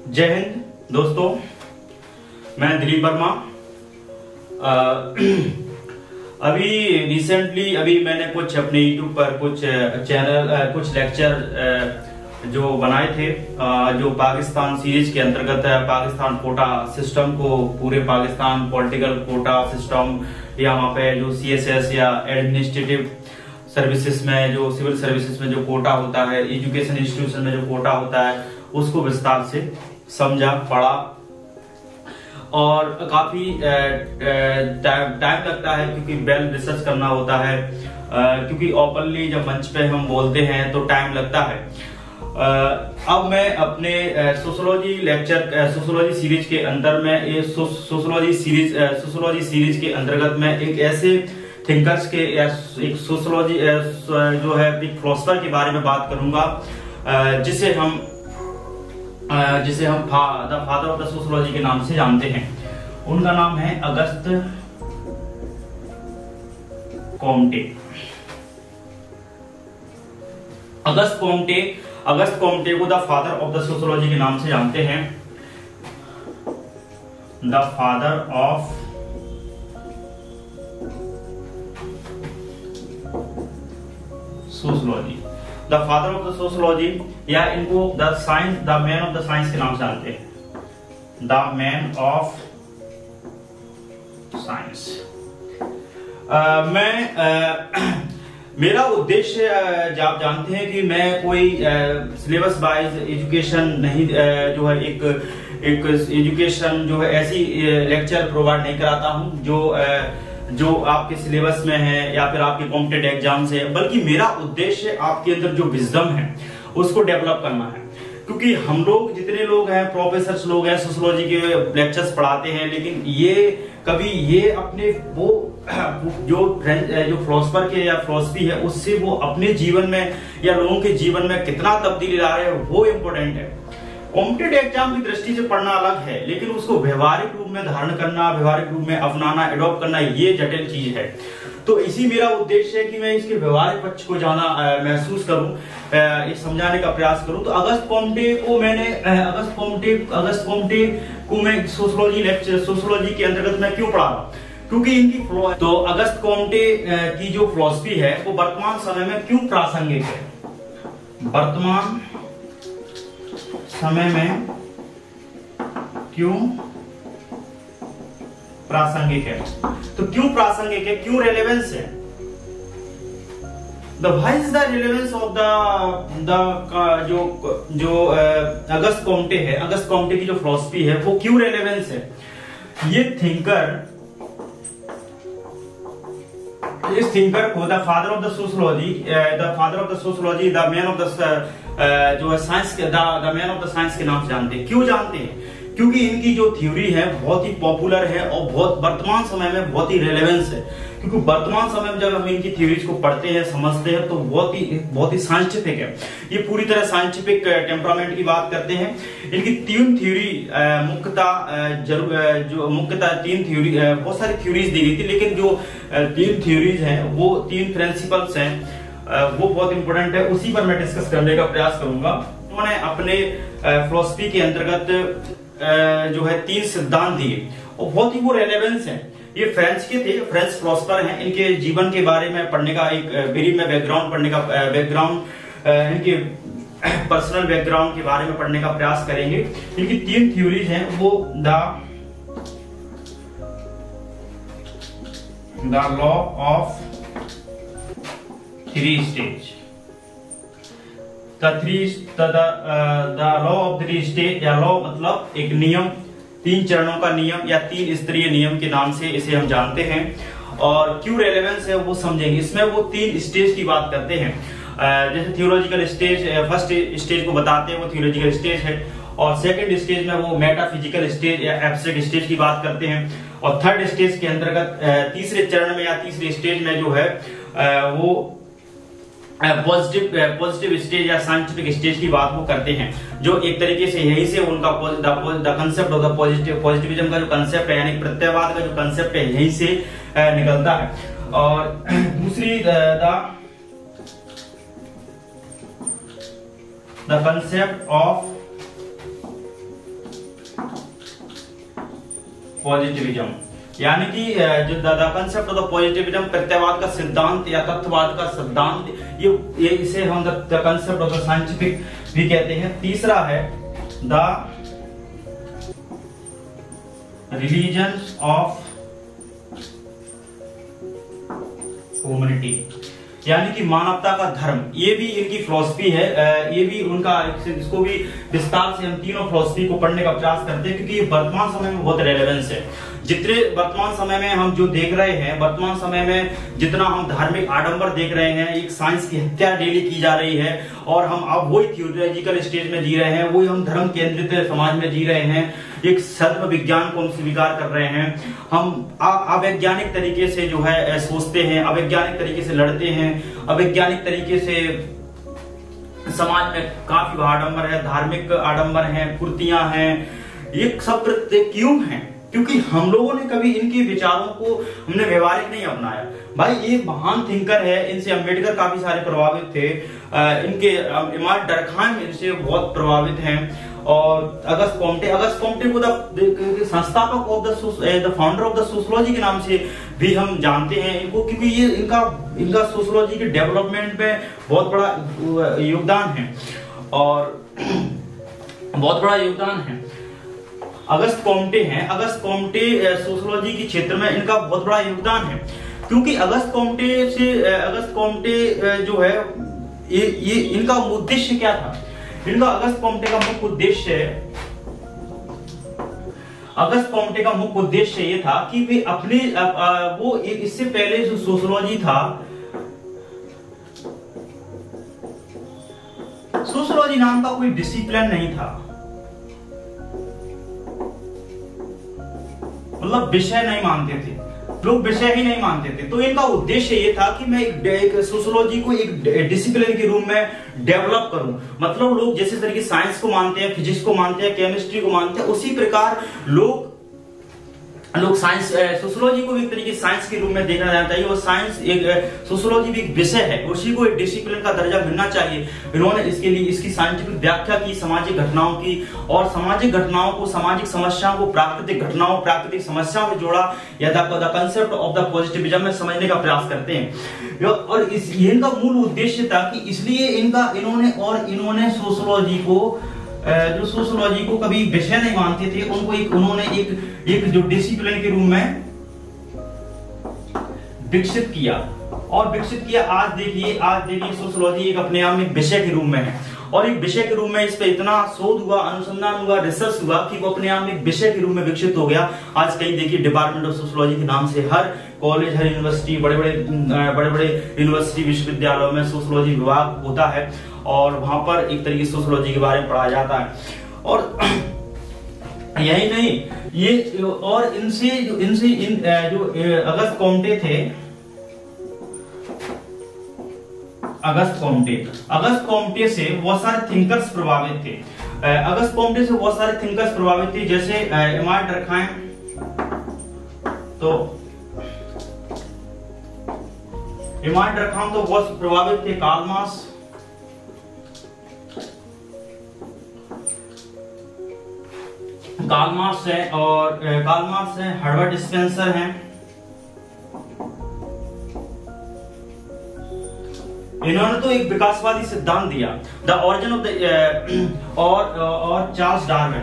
जय हिंद दोस्तों, मैं दिलीप वर्मा। अभी रिसेंटली मैंने कुछ अपने YouTube पर कुछ लेक्चर जो बनाए थे, जो पाकिस्तान सीरीज के अंतर्गत है। पाकिस्तान कोटा सिस्टम को, पूरे पाकिस्तान पॉलिटिकल कोटा सिस्टम, या वहाँ पे जो CSS या एडमिनिस्ट्रेटिव सर्विसेज में, जो सिविल सर्विसेज में जो कोटा होता है, एजुकेशन इंस्टीट्यूशन में जो कोटा होता है, उसको विस्तार से समझा, पढ़ा। और काफी टाइम लगता है क्योंकि वेल रिसर्च करना होता है, क्योंकि ओपनली जब मंच पे हम बोलते हैं तो टाइम लगता है। अब मैं अपने सोशियोलॉजी सीरीज के अंदर में, ये सोशियोलॉजी सीरीज के अंतर्गत में एक ऐसे थिंकर्स के या एक सोशियोलॉजी जो है एक फिलोसफर के बारे में बात करूंगा, जिसे हम the father of the sociology के नाम से जानते हैं। उनका नाम है अगस्त कॉम्टे। अगस्त कॉम्टे को the father of the sociology के नाम से जानते हैं। The father of sociology, the father of the sociology, या इनको the man of the science के नाम से जानते हैं। The man of science. मेरा उद्देश्य, आप जानते हैं कि मैं कोई सिलेबस वाइज एजुकेशन नहीं, जो है एक एजुकेशन जो है ऐसी लेक्चर प्रोवाइड नहीं कराता हूं जो आपके सिलेबस में है या फिर आपके कॉम्पिटेटिव एग्जाम से, बल्कि मेरा उद्देश्य आपके अंदर जो विजडम है उसको डेवलप करना है। क्योंकि हम लोग जितने लोग हैं, प्रोफेसर लोग हैं, सोशियोलॉजी के लेक्चर्स पढ़ाते हैं, लेकिन ये अपने वो जो फिलोसफर के या फिलोसफी है उससे वो अपने जीवन में या लोगों के जीवन में कितना तब्दीली ला रहे हैं, वो इम्पोर्टेंट है। कॉम्पिटेटिव एग्जाम की दृष्टि से पढ़ना अलग है, लेकिन उसको व्यवहारिक रूप में धारण करना, व्यवहारिक रूप में अपनाना, एडॉप्ट करना, ये जटिल चीज है। तो इसी मेरा उद्देश्य है कि मैं इसके व्यवहारिक पक्ष को जाना, महसूस करूं, ये समझाने का प्रयास करूं। तो अगस्त कॉम्टे को मैं सोशियोलॉजी के अंतर्गत मैं क्यों पढ़ा रहा, क्योंकि इनकी तो अगस्त कॉम्टे की जो फिलॉसफी है वो वर्तमान समय में क्यों प्रासंगिक है, वर्तमान समय में क्यों प्रासंगिक है। तो क्यों प्रासंगिक है, क्यों रेलेवेंस है, why is the relevance of जो अगस्त कॉम्टे है, अगस्त कॉम्टे की जो फिलॉसफी है वो क्यों रेलेवेंस है। इस थिंकर को the father of the sociology, the man of the जो है science, the man of the science के नाम से जानते हैं। क्यों जानते हैं? क्योंकि इनकी जो थ्योरी है बहुत ही पॉपुलर है और बहुत वर्तमान समय में बहुत ही रेलेवेंस है। क्योंकि वर्तमान समय में जब हम इनकी थ्योरीज को पढ़ते हैं, समझते हैं, तो बहुत ही साइंटिफिक है। ये पूरी तरह साइंटिफिक टेम्परामेंट की बात करते हैं। इनकी तीन थ्योरी मुख्यतः तीन थ्योरी, बहुत सारी थ्योरीज दी गई थी, लेकिन जो तीन थ्योरीज हैं, वो तीन प्रिंसिपल्स हैं, वो बहुत इंपॉर्टेंट है। उसी पर मैं डिस्कस करने का प्रयास करूंगा। उन्होंने अपने फिलॉसफी के अंतर्गत जो है तीन सिद्धांत दिए और बहुत ही वो रेलेवेंस है। ये फ्रेंच के थे, फ्रेंच फिलोसफर हैं। इनके जीवन के बारे में पढ़ने का एक इनके पर्सनल बैकग्राउंड के बारे में पढ़ने का प्रयास करेंगे। इनकी तीन थ्योरीज हैं, वो the law of three stage, the law of three stage, या लॉ मतलब एक नियम, तीन चरणों का नियम या तीन स्तरीय नियम के नाम से इसे हम जानते हैं। और क्यों रेलेवेंस है वो समझेंगे। इसमें वो तीन स्टेज की बात करते हैं। जैसे थियोलॉजिकल स्टेज, फर्स्ट स्टेज को बताते हैं, वो थियोलॉजिकल स्टेज है। और सेकंड स्टेज में वो मेटाफिजिकल स्टेज या एब्स्ट्रैक्ट स्टेज की बात करते हैं। और थर्ड स्टेज के अंतर्गत तीसरे चरण में या तीसरे स्टेज में जो है वो पॉजिटिव स्टेज या साइंटिफिक स्टेज की बात वो करते हैं, जो एक तरीके से यही से उनका the concept of the positivism का जो कंसेप्ट है, यानी प्रत्ययवाद का जो कंसेप्ट है, यहीं से निकलता है। और दूसरी द कंसेप्ट ऑफ पॉजिटिविज्म, यानी कि जो the concept of the positivism, प्रत्ययवाद का सिद्धांत या तत्ववाद का सिद्धांत, ये इसे हम the concept of the scientific भी कहते हैं। तीसरा है द रिलीजन ऑफ ह्यूमैनिटी, यानी कि मानवता का धर्म। ये भी इनकी फिलॉसफी है, ये भी उनका, इसको भी विस्तार से हम तीनों फिलॉसफी को पढ़ने का प्रयास करते हैं, क्योंकि ये वर्तमान समय में बहुत रेलेवेंस है। जितने वर्तमान समय में हम जो देख रहे हैं, वर्तमान समय में जितना हम धार्मिक आडंबर देख रहे हैं, एक साइंस की हत्या डेली की जा रही है, और हम अब वही थियोलॉजिकल स्टेज में जी रहे हैं, वही हम धर्म केंद्रित समाज में जी रहे हैं, एक सत्य विज्ञान को हम स्वीकार कर रहे हैं। हम अवैज्ञानिक तरीके से जो है सोचते हैं, अवैज्ञानिक तरीके से लड़ते हैं, अवैज्ञानिक तरीके से समाज में काफी आडंबर है, धार्मिक आडंबर है, कुर्तियां हैं, ये सब क्यों हैं? क्योंकि हम लोगों ने कभी इनके विचारों को हमने व्यवहारिक नहीं अपनाया। भाई ये महान थिंकर है, इनसे अम्बेडकर काफी सारे प्रभावित थे, इनके इमाम डरखाम इनसे बहुत प्रभावित हैं, और अगस्त कॉम्टे को द संस्थापक of the founder of the sociology के नाम से भी हम जानते हैं इनको, क्योंकि ये इनका सोशियोलॉजी के डेवलपमेंट में बहुत बड़ा योगदान है, और बहुत बड़ा योगदान है। अगस्त कॉम्टे सोशियोलॉजी के क्षेत्र में इनका बहुत बड़ा योगदान है, क्योंकि अगस्त कॉम्टे जो है ये इनका उद्देश्य क्या था? इनका अगस्त कॉम्टे का मुख्य उद्देश्य ये था कि वे अपने वो इससे पहले जो सोशियोलॉजी था, सोशियोलॉजी नाम का कोई डिसिप्लिन नहीं था, मतलब विषय नहीं मानते थे लोग, विषय ही नहीं मानते थे। तो इनका उद्देश्य ये था कि मैं एक सोशियोलॉजी को एक डिसिप्लिन के रूप में डेवलप करूं। मतलब लोग जैसे तरीके साइंस को मानते हैं, फिजिक्स को मानते हैं, केमिस्ट्री को मानते हैं, उसी प्रकार लोग साइंस सोशियोलॉजी को भी एक तरीके साइंस के रूप में देखा जाता है। वो साइंस एक सोशियोलॉजी भी एक विषय है, उसी को एक डिसिप्लिन का दर्जा मिलना चाहिए। इन्होंने इसके लिए इसकी साइंटिफिक व्याख्या की सामाजिक घटनाओं की, और सामाजिक घटनाओं को, सामाजिक समस्याओं को प्राकृतिक घटनाओं, प्राकृतिक समस्याओं में जोड़ा, या the concept of the positivism में समझने का प्रयास करते हैं। और इनका मूल उद्देश्य था कि इसलिए इन्होंने सोशियोलॉजी को, जो सोशियोलॉजी को कभी विषय नहीं मानते थे, उनको उन्होंने एक जो डिसिप्लिन के रूप में विकसित किया। आज देखिए सोशियोलॉजी एक अपने आप में विषय के रूप में है, और एक विषय के रूप में इस पे इतना शोध हुआ, अनुसंधान हुआ, रिसर्च हुआ कि वो अपने आप में एक विषय के रूप में विकसित हो गया। आज कहीं देखिए डिपार्टमेंट ऑफ सोशियोलॉजी के नाम से हर कॉलेज, हर यूनिवर्सिटी, बड़े बड़े यूनिवर्सिटी, विश्वविद्यालयों में सोशियोलॉजी विभाग होता है, और वहां पर एक तरीके से सोशियोलॉजी के बारे में पढ़ाया जाता है। और यही नहीं, ये और इनसे जो अगस्त कॉम्टे थे, अगस्त कॉम्टे से बहुत सारे थिंकर्स प्रभावित थे। जैसे इमाम डरखाम, तो इमाम डरखाम तो बहुत प्रभावित थे। कार्ल मार्क्स है, और कार्ल मार्क्स है, हर्बर्ट स्पेंसर हैं। इन्होंने तो एक विकासवादी सिद्धांत दिया, द ऑरिजिन ऑफ द, और चार्ल्स डार्विन।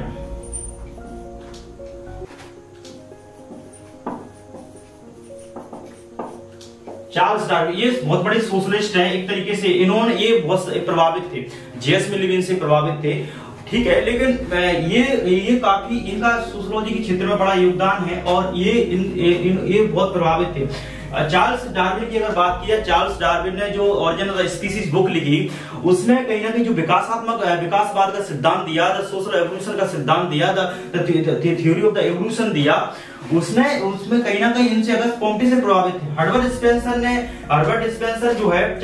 ये बहुत बड़े सोशलिस्ट हैं एक तरीके से। इन्होंने ये बहुत प्रभावित थे, जेएस मिलिविन से प्रभावित थे, ठीक है। लेकिन ये काफी इनका सोशियोलॉजी के क्षेत्र में बड़ा योगदान है, और ये बहुत प्रभावित थे। चार्ल्स डार्विन की अगर बात की, चार्ल्स डार्विन ने जो origin of the species book लिखी, उसने कहीं ना कहीं जो विकासवाद का सिद्धांत दिया, द सोशल एवोल्यूशन का सिद्धांत दिया, the theory of the evolution दिया, उसमें कहीं ना कहीं इनसे अगस्त कॉम्टे से प्रभावित थे। हर्बर्ट स्पेंसर जो है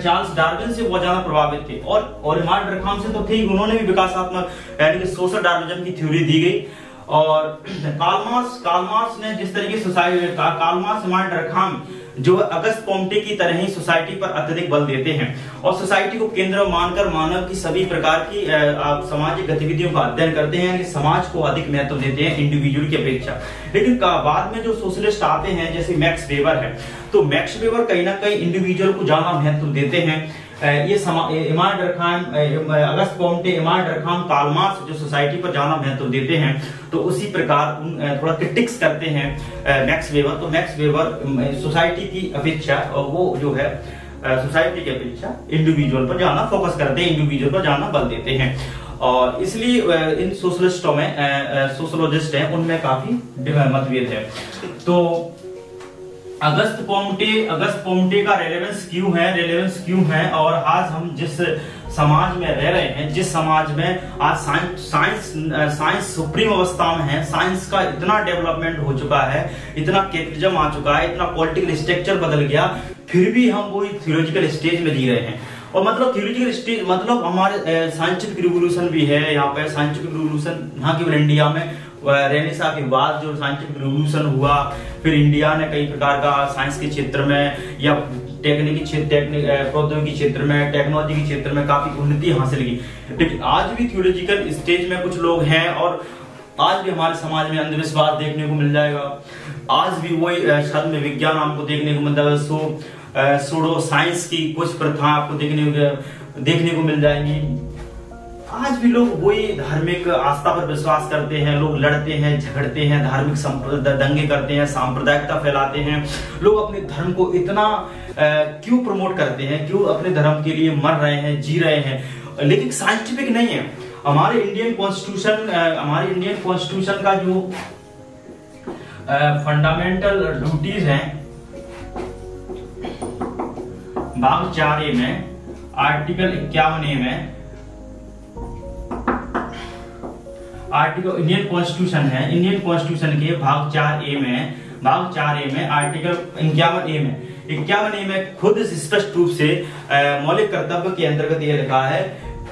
चार्ल्स डार्विन से बहुत ज्यादा प्रभावित थे, और इमाम डरखाम से तो ठीक, उन्होंने भी विकासात्मक यानी कि सोशल डार्विनिज्म की थ्योरी दी गई। और कार्ल मार्क्स ने जिस तरीके से इमाम डरखाम जो अगस्त पोम्टे की तरह ही सोसाइटी पर अत्यधिक बल देते हैं और सोसाइटी को केंद्र मानकर मानव की सभी प्रकार की सामाजिक गतिविधियों का अध्ययन करते हैं कि समाज को अधिक महत्व देते हैं इंडिविजुअल की अपेक्षा। लेकिन बाद में जो सोशलिस्ट आते हैं जैसे मैक्स वेबर है, तो मैक्स वेबर कहीं ना कहीं इंडिविजुअल को ज्यादा महत्व देते हैं। ये इमानुएल डर्कहाम, अगस्त पोम्टे, इमानुएल डर्कहाम, कार्ल मार्क्स जो सोसाइटी पर ज्यादा महत्व देते हैं, तो उसी प्रकार थोड़ा क्रिटिक्स करते हैं मैक्स वेबर। तो मैक्स वेबर सोसाइटी की अपेक्षा वो जो है सोसाइटी की अपेक्षा इंडिविजुअल पर ज्यादा फोकस करते हैं, इंडिविजुअल पर ज्यादा बल देते हैं और इसलिए इन सोशलिस्टों में सोशलोजिस्ट हैं उनमें काफी मतभेद है। तो अगस्त पोम्टे का रेलेवेंस क्यों है और आज हम जिस समाज में रह रहे हैं, जिस समाज में आज साइंस सुप्रीम अवस्था में है, साइंस का इतना डेवलपमेंट हो चुका है, इतना कैपिटलिज्म आ चुका है, इतना पॉलिटिकल स्ट्रक्चर बदल गया, फिर भी हम वही थियोलॉजिकल स्टेज में जी रहे हैं। और मतलब थियोलॉजिकल स्टेज मतलब हमारे साइंटिफिक रिवोल्यूशन भी है यहाँ पे, साइंटिफिक रिवोल्यूशन यहाँ केवल इंडिया में रेनेसां के बाद जो साइंटिफिक रिवोल्यूशन हुआ, फिर इंडिया ने कई प्रकार का साइंस के क्षेत्र में या प्रौद्योगिकी क्षेत्र में, टेक्नोलॉजी के क्षेत्र में काफी उन्नति हासिल की। लेकिन आज भी थियोलॉजिकल स्टेज में कुछ लोग हैं और आज भी हमारे समाज में अंधविश्वास देखने को मिल जाएगा। आज भी वही छद्म विज्ञान आपको देखने को मिल जाएगा, सूडो साइंस की कुछ प्रथा आपको देखने को मिल जाएंगी। आज भी लोग वही धार्मिक आस्था पर विश्वास करते हैं, लोग लड़ते हैं, झगड़ते हैं, धार्मिक दंगे करते हैं, सांप्रदायिकता फैलाते हैं। लोग अपने धर्म को इतना क्यों प्रमोट करते हैं, क्यों अपने धर्म के लिए मर रहे हैं, जी रहे हैं, लेकिन साइंटिफिक नहीं है। हमारे इंडियन कॉन्स्टिट्यूशन का जो फंडामेंटल ड्यूटीज हैं भाग 4A में आर्टिकल 51A में इंडियन कॉन्स्टिट्यूशन के भाग 4A में आर्टिकल 51A में खुद स्पष्ट रूप से मौलिक कर्तव्य के अंतर्गत यह लिखा है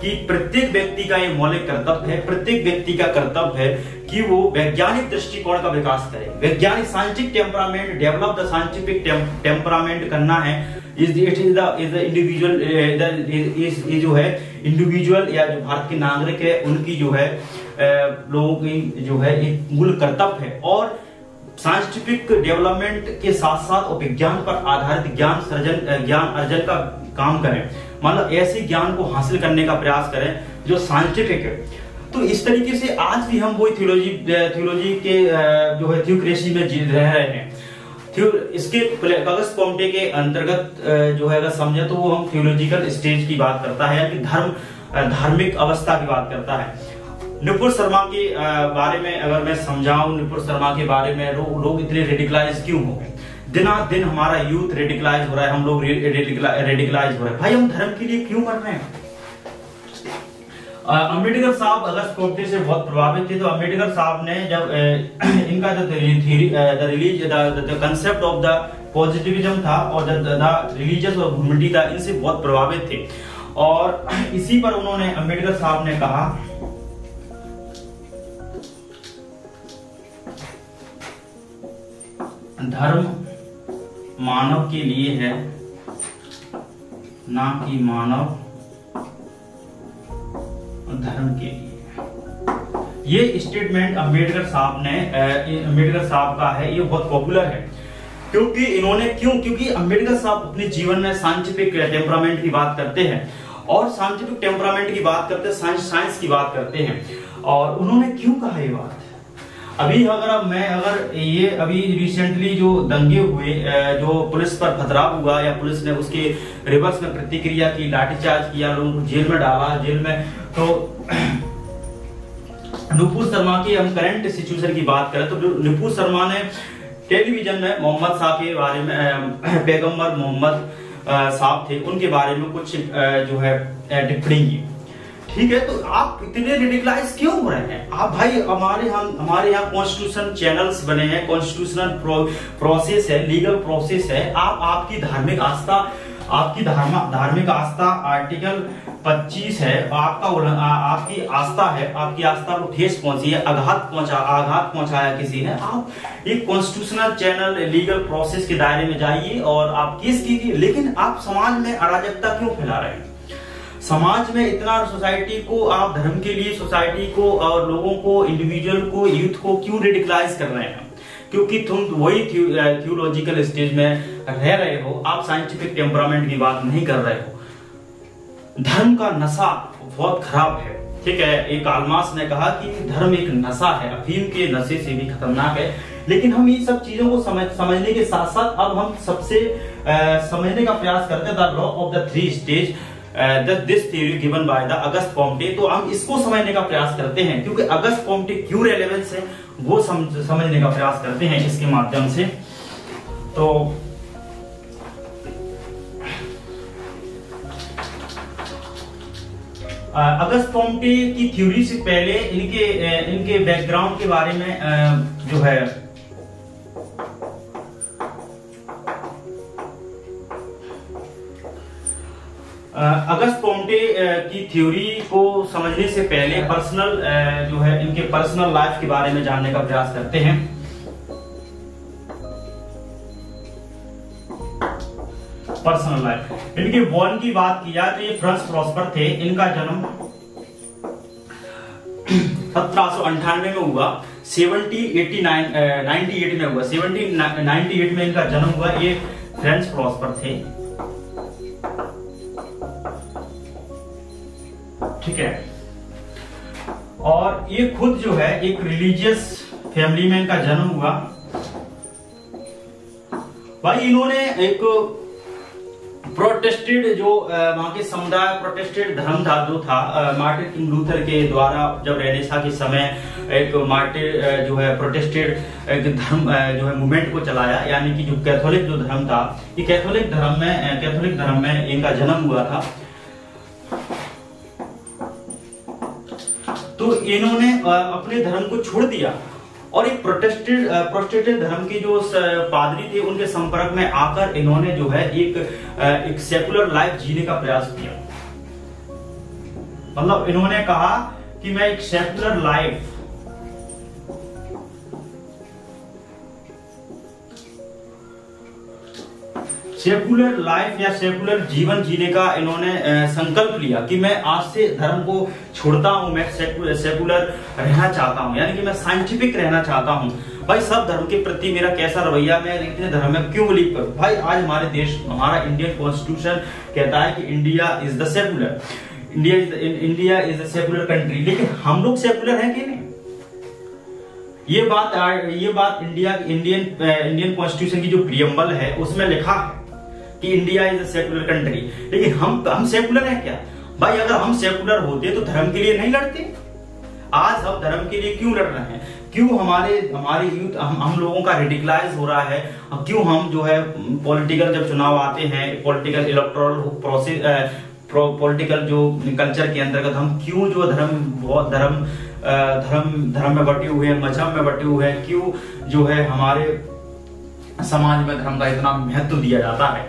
कि प्रत्येक व्यक्ति का ये मौलिक कर्तव्य है, प्रत्येक व्यक्ति का कर्तव्य है कि वो वैज्ञानिक दृष्टिकोण का विकास करे, वैज्ञानिक scientific temperament, develop the scientific temperament करना है। इंडिविजुअल ये जो है इंडिविजुअल या जो भारत के नागरिक है उनकी जो है लोगों की जो है एक मूल कर्तव्य है और साइंटिफिक डेवलपमेंट के साथ साथ विज्ञान पर आधारित ज्ञान अर्जन का काम करें, मतलब ऐसे ज्ञान को हासिल करने का प्रयास करें जो साइंटिफिक है। तो इस तरीके से आज भी हम वही थियोलॉजी के जो है थियोक्रेसी में जी रह रहे हैं। इसके अगस्त पोम्टे के अंतर्गत जो है अगर समझे तो वो हम थियोलॉजिकल स्टेज की बात करता है, यानी धार्मिक अवस्था की बात करता है। नुपुर शर्मा के बारे में अगर मैं समझाऊं, नुपुर शर्मा के बारे में लोग इतने रेडिकलाइज क्यों हो गए? दिन हमारा यूथ रेडिकलाइज हो रहा है, हम लोग रेडिकलाइज हो रहे हैं। भाई हम धर्म के लिए क्यों मर रहे हैं? अम्बेडकर साहब अगस्त पोम्टे से बहुत प्रभावित थे, तो अम्बेडकर साहब ने जब इनका जो कंसेप्ट ऑफ द पॉजिटिविज्म था और द रिलीजियस और ह्यूमैनिटी था, इनसे बहुत प्रभावित थे और इसी पर उन्होंने अम्बेडकर साहब ने कहा धर्म मानव के लिए है, ना कि मानव धर्म के लिए। ये स्टेटमेंट अम्बेडकर साहब का है, ये बहुत पॉपुलर है क्योंकि अम्बेडकर साहब अपने जीवन में साइंटिफिक टेम्परामेंट की बात करते हैं और साइंटिफिक टेम्परामेंट की बात करते हैं, साइंस की बात करते हैं। और उन्होंने क्यों कहा ये बात? अभी अभी रिसेंटली जो दंगे हुए, जो पुलिस पर पथराव हुआ या पुलिस ने उसके रिवर्स में प्रतिक्रिया की, लाठीचार्ज किया, लोगों को जेल में डाला, जेल में तो नुपुर शर्मा की हम करंट सिचुएशन की बात करें तो नुपुर शर्मा ने टेलीविजन में मोहम्मद साहब के बारे में, पैगंबर मोहम्मद साहब थे, उनके बारे में कुछ जो है टिप्पणी की। ठीक है, तो आप इतने रेडिकलाइज क्यों हो रहे हैं? आप भाई हमारे यहाँ कॉन्स्टिट्यूशन चैनल्स बने हैं, कॉन्स्टिट्यूशनल प्रोसेस है, लीगल प्रोसेस है। आप आपकी धार्मिक आस्था आपकी धार्मिक आस्था आर्टिकल 25 है, आपकी आस्था है, आपकी आस्था को ठेस पहुंची है, आघात पहुंचाया किसी ने, आप एक कॉन्स्टिट्यूशनल चैनल लीगल प्रोसेस के दायरे में जाइए और आप केस कीजिए। लेकिन आप समाज में अराजकता क्यों फैला रहे हैं? समाज में इतना सोसाइटी को आप धर्म के लिए सोसाइटी को और लोगों को, इंडिविजुअल को, यूथ को क्यों रेडिकलाइज कर रहे हैं? क्योंकि तुम वही थियोलॉजिकल स्टेज में रह रहे हो, आप साइंटिफिक टेम्परामेंट की बात नहीं कर रहे हो। धर्म का नशा बहुत खराब है, ठीक है। एक आलमास ने कहा कि धर्म एक नशा है, अफीम के नशे से भी खतरनाक है। लेकिन हम इन सब चीजों को समझने के साथ साथ अब हम सबसे समझने का प्रयास करते हैं the law of the three stage, this theory given by the August Comte. तो हम इसको समझने का प्रयास करते हैं, क्योंकि अगस्त कॉम्टे क्यों रेलेवेंस है वो समझने का प्रयास करते हैं इसके माध्यम से। तो अगस्त कॉम्टे की थ्योरी से पहले इनके बैकग्राउंड के बारे में जो है अगस्त कॉम्टे की थ्योरी को समझने से पहले पर्सनल जो है इनके पर्सनल लाइफ के बारे में जानने का प्रयास करते हैं। पर्सनल लाइफ, इनके बॉर्न की बात की जाए तो ये फ्रांस प्रॉस्पर थे। इनका जन्म 1798 में हुआ, 1798 में हुआ, 1798 में इनका जन्म हुआ। ये फ्रेंच प्रॉस्पर थे, ठीक है। और ये खुद जो है एक रिलीजियस फैमिली में इनका जन्म हुआ। भाई इन्होंने एक प्रोटेस्टेड जो वहां के समुदाय प्रोटेस्टेड धर्म था जो था मार्टिन किंग लूथर के द्वारा जब रेनेसां के समय एक मार्टिन जो है प्रोटेस्टेड एक धर्म जो है मूवमेंट को चलाया, यानी कि जो कैथोलिक जो धर्म था, ये कैथोलिक धर्म में इनका जन्म हुआ था। तो इन्होंने अपने धर्म को छोड़ दिया और एक प्रोटेस्टेंट धर्म के जो पादरी थे उनके संपर्क में आकर इन्होंने जो है एक सेकुलर लाइफ जीने का प्रयास किया। मतलब इन्होंने कहा कि मैं एक सेकुलर लाइफ या सेकुलर जीवन जीने का इन्होंने संकल्प लिया कि मैं आज से धर्म को छोड़ता हूं, मैं सेकुलर रहना चाहता हूं, यानी कि मैं साइंटिफिक रहना चाहता हूं। भाई सब धर्म के प्रति मेरा कैसा रवैया, मैं इतने धर्म में क्यों बिलीव करूं? भाई आज हमारे देश, हमारा इंडियन कॉन्स्टिट्यूशन कहता है कि India is the secular, India is the secular country, लेकिन हम लोग सेकुलर हैं कि नहीं? ये बात इंडियन कॉन्स्टिट्यूशन की जो प्रियम्बल है उसमें लिखा है कि India is a secular country, लेकिन हम सेकुलर हैं क्या? भाई अगर हम सेकुलर होते तो धर्म के लिए नहीं लड़ते। आज हम धर्म के लिए क्यों लड़ रहे हैं? क्यों हमारे यूथ हम लोगों का रेडिकलाइज हो रहा है? क्यों हम जो है पॉलिटिकल जब चुनाव आते हैं, पॉलिटिकल इलेक्टोरल प्रोसेस, पॉलिटिकल जो कल्चर के अंतर्गत हम क्यों जो धर्म में बटे हुए हैं, मजहब में बटे हुए हैं, क्यों जो है हमारे समाज में धर्म का इतना महत्व दिया जाता है?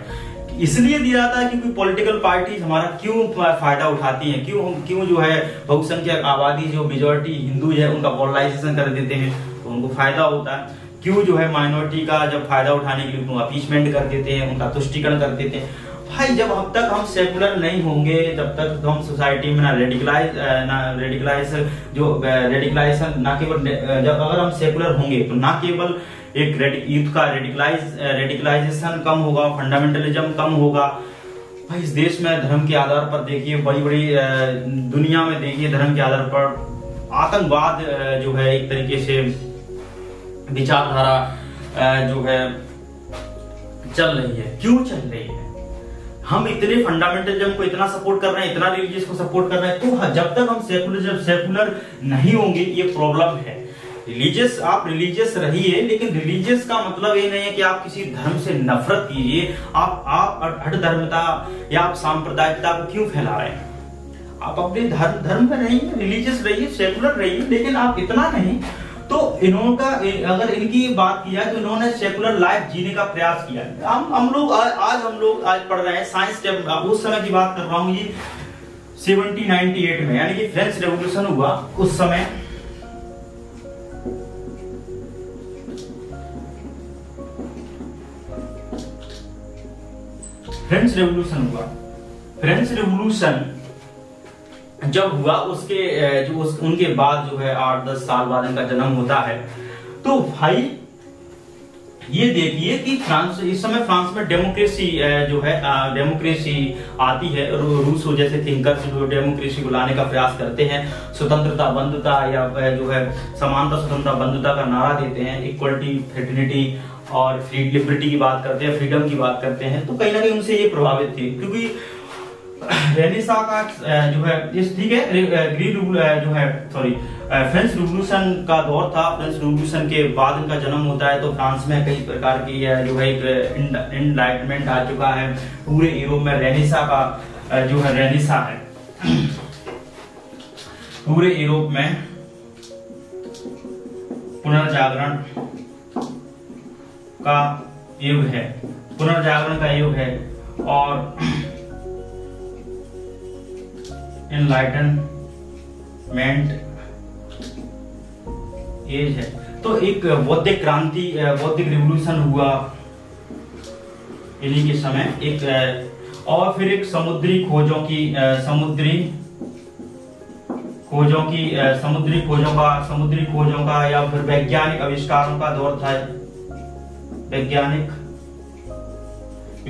इसलिए दिया जाता है क्योंकि पॉलिटिकल पार्टी हमारा क्यों फायदा उठाती हैं, क्यों जो है बहुसंख्यक आबादी जो मेजॉरिटी हिंदू है उनका पोलराइजेशन कर देते हैं तो उनको फायदा होता है। क्यों जो है माइनॉरिटी का जब फायदा उठाने के लिए उनको अपीसमेंट कर देते हैं, उनका तुष्टिकरण कर देते हैं। भाई जब अब तक हम सेकुलर नहीं होंगे, जब तक हम सोसाइटी में ना रेडिकलाइजेशन ना केवल, जब अगर हम सेकुलर होंगे तो ना केवल एक यूथ का रेडिकलाइजेशन कम होगा, फंडामेंटलिज्म कम होगा। भाई इस देश में धर्म के आधार पर देखिए, बड़ी दुनिया में देखिए धर्म के आधार पर आतंकवाद जो है एक तरीके से विचारधारा जो है चल रही है। क्यों चल रही है? हम इतने फंडामेंटलिज्म को इतना सपोर्ट कर रहे हैं, इतना रिलीजियस को सपोर्ट कर रहे हैं, तो जब तक हम सेकुलर नहीं होंगे ये प्रॉब्लम है। आप रिलीजियस रहिए, लेकिन रिलीजियस का मतलब ये नहीं है कि आप किसी धर्म से नफरत कीजिए। आप हठ धर्मता या आप सांप्रदायिकता को क्यों फैला रहे हैं? आप अपने धर्म में रहिए, रिलीजियस रहिए, सेकुलर रहिए, लेकिन आप इतना नहीं। तो इन्होंने अगर इनकी बात की जाए तो इन्होंने सेकुलर लाइफ जीने का प्रयास किया। हम लोग आज पढ़ रहे हैं साइंस, उस समय की बात कर रहा हूँ ये 1798 में, यानी कि फ्रेंच रेवोल्यूशन हुआ उस समय। फ्रेंच रेवोल्यूशन जब हुआ उसके उनके बाद जो है 8-10 साल बाद इनका जन्म होता है। तो भाई ये देखिए कि इस समय फ्रांस में डेमोक्रेसी डेमोक्रेसी आती है। रूसो जैसे थिंकर्स जो डेमोक्रेसी को लाने का प्रयास करते हैं, स्वतंत्रता बंधुता या जो है समानता स्वतंत्रता बंधुता का नारा देते हैं, इक्वलिटी फ्रेटर्निटी और लिबर्टी की बात करते हैं, फ्रीडम की बात करते हैं। तो कहीं ना कहीं उनसे ये प्रभावित थे, क्योंकि रेनेसां का जो है ठीक है फ्रेंच रिवॉल्यूशन का दौर था। फ्रेंच रिवॉल्यूशन के बाद इनका जन्म होता है। तो फ्रांस में कई प्रकार की जो है एक एनलाइटमेंट आ चुका है। पूरे यूरोप में रेनेसां का जो है रेनेसां है, पूरे यूरोप में पुनर्जागरण का युग है, पुनर्जागरण का युग है और एनलाइटनमेंट एज है। तो एक बौद्धिक क्रांति, बौद्धिक रिवॉल्यूशन हुआ इन्हीं के समय। एक और फिर एक समुद्री खोजों का या फिर वैज्ञानिक आविष्कारों का दौर था। वैज्ञानिक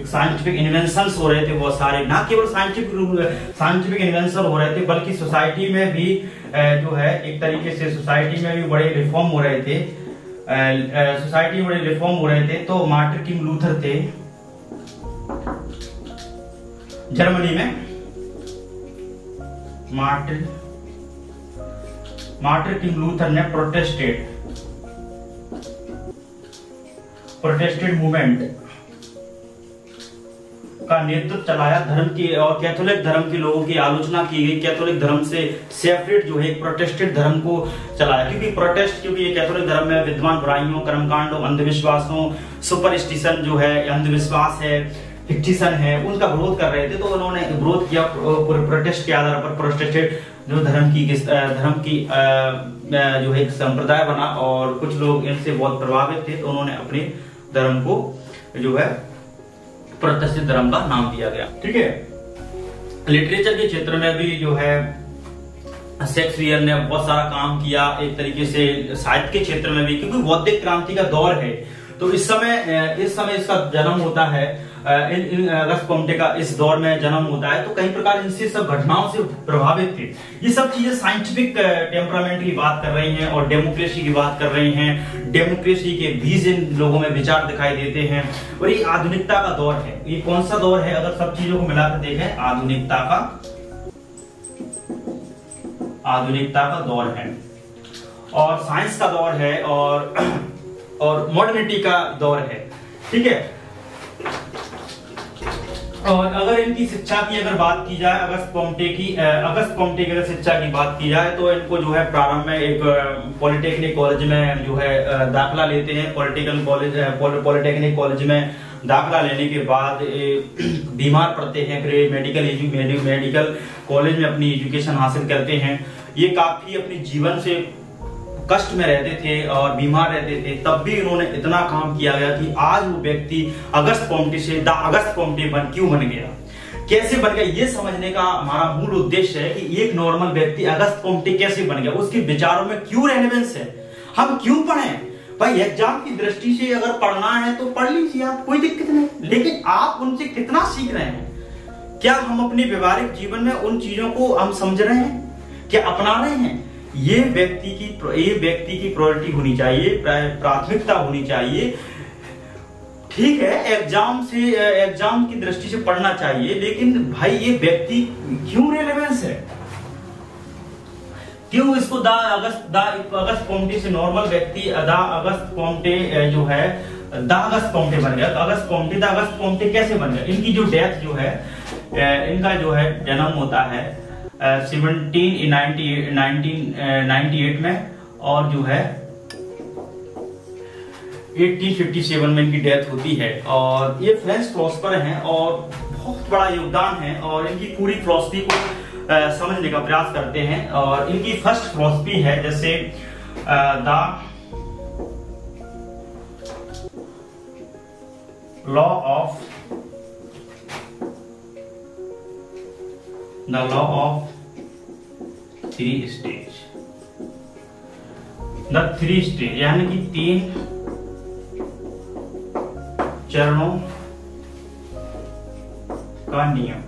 साइंटिफिक इन्वेंशंस हो रहे थे बहुत सारे, ना केवल साइंटिफिक इन्वेंशन हो रहे थे बल्कि सोसाइटी में भी जो है एक तरीके से सोसाइटी में भी बड़े रिफॉर्म हो रहे थे। तो मार्टिन किंग लूथर थे जर्मनी में। मार्टिन किंग लूथर ने प्रोटेस्टेंट मूवमेंट का नेतृत्व चलाया। धर्म की और कैथोलिक धर्म के लोगों की आलोचना की गई। कैथोलिक धर्म से सेपरेट जो है प्रोटेस्टेंट धर्म को चलाया, क्योंकि ये कैथोलिक धर्म में विद्यमान बुराइयों, कर्मकांडों, अंधविश्वासों, सुपरस्टिशन जो है अंधविश्वास है, फिक्टिशन है, उनका विरोध कर रहे थे। तो उन्होंने विरोध किया प्रोटेस्ट के आधार पर। प्रोटेस्टेंट जो धर्म की जो है संप्रदाय बना और कुछ लोग इनसे बहुत प्रभावित थे। तो उन्होंने अपने धर्म को जो है प्रोटेस्टेंट धर्म का नाम दिया गया। ठीक है। लिटरेचर के क्षेत्र में भी जो है शेक्सपियर ने बहुत सारा काम किया, एक तरीके से साहित्य के क्षेत्र में भी, क्योंकि बौद्धिक क्रांति का दौर है। तो इस समय इसका जन्म होता है। अगस्त कॉम्टे का इस दौर में जन्म होता है। तो कई प्रकार इनसे सब घटनाओं से प्रभावित थे। ये सब चीजें साइंटिफिक टेम्परामेंट की बात कर रही हैं और डेमोक्रेसी की बात कर रही हैं। डेमोक्रेसी के बीज इन लोगों में विचार दिखाई देते हैं। और ये आधुनिकता का दौर है। ये कौन सा दौर है? अगर सब चीजों को मिलाकर देखें, आधुनिकता का दौर है और साइंस का दौर है और मॉडर्निटी का दौर है। ठीक है। और अगर इनकी शिक्षा की अगर बात की जाए, अगस्त कॉम्टे की अगर शिक्षा की बात की जाए, तो इनको जो है प्रारंभ में एक पॉलिटेक्निक कॉलेज में जो है दाखिला लेते हैं। पॉलिटेक्निक कॉलेज में दाखिला लेने के बाद बीमार पड़ते हैं, फिर मेडिकल कॉलेज में अपनी एजुकेशन हासिल करते हैं। ये काफी अपने जीवन से कष्ट में रहते थे और बीमार रहते थे, तब भी इन्होंने इतना काम किया गया कि आज वो व्यक्ति अगस्त कॉम्टे से अगस्त कॉम्टे क्यों बन गया, कैसे बन गया, ये समझने का हमारा मूल उद्देश्य है कि एक नॉर्मल व्यक्ति अगस्त कॉम्टे कैसे बन गया, उसके विचारों में क्यों रेलेवेंस है, हम क्यों पढ़ें। भाई एग्जाम की दृष्टि से अगर पढ़ना है तो पढ़ लीजिए आप, कोई दिक्कत नहीं, लेकिन आप उनसे कितना सीख रहे हैं, क्या हम अपने व्यवहारिक जीवन में उन चीजों को हम समझ रहे हैं, क्या अपना रहे हैं। ये व्यक्ति की प्रायोरिटी होनी चाहिए, प्राथमिकता होनी चाहिए। ठीक है, एग्जाम की दृष्टि से पढ़ना चाहिए, लेकिन भाई ये व्यक्ति क्यों रेलेवेंस है, क्यों इसको अगस्त कॉम्टे से नॉर्मल व्यक्ति अगस्त कॉम्टे जो है अगस्त कॉम्टे बन गया। तो अगस्त कॉम्टे कैसे बन गया। इनकी जो डेथ जो है, इनका जो है जन्म होता है 1798 में और जो है 1857 में इनकी डेथ होती है। और ये फ्रेंच फिलोसफर हैं और बहुत बड़ा योगदान है और इनकी पूरी फिलोसफी को समझने का प्रयास करते हैं। और इनकी फर्स्ट फिलोसफी है जैसे the law of three stage, the three stage यानी कि 3 चरणों का नियम।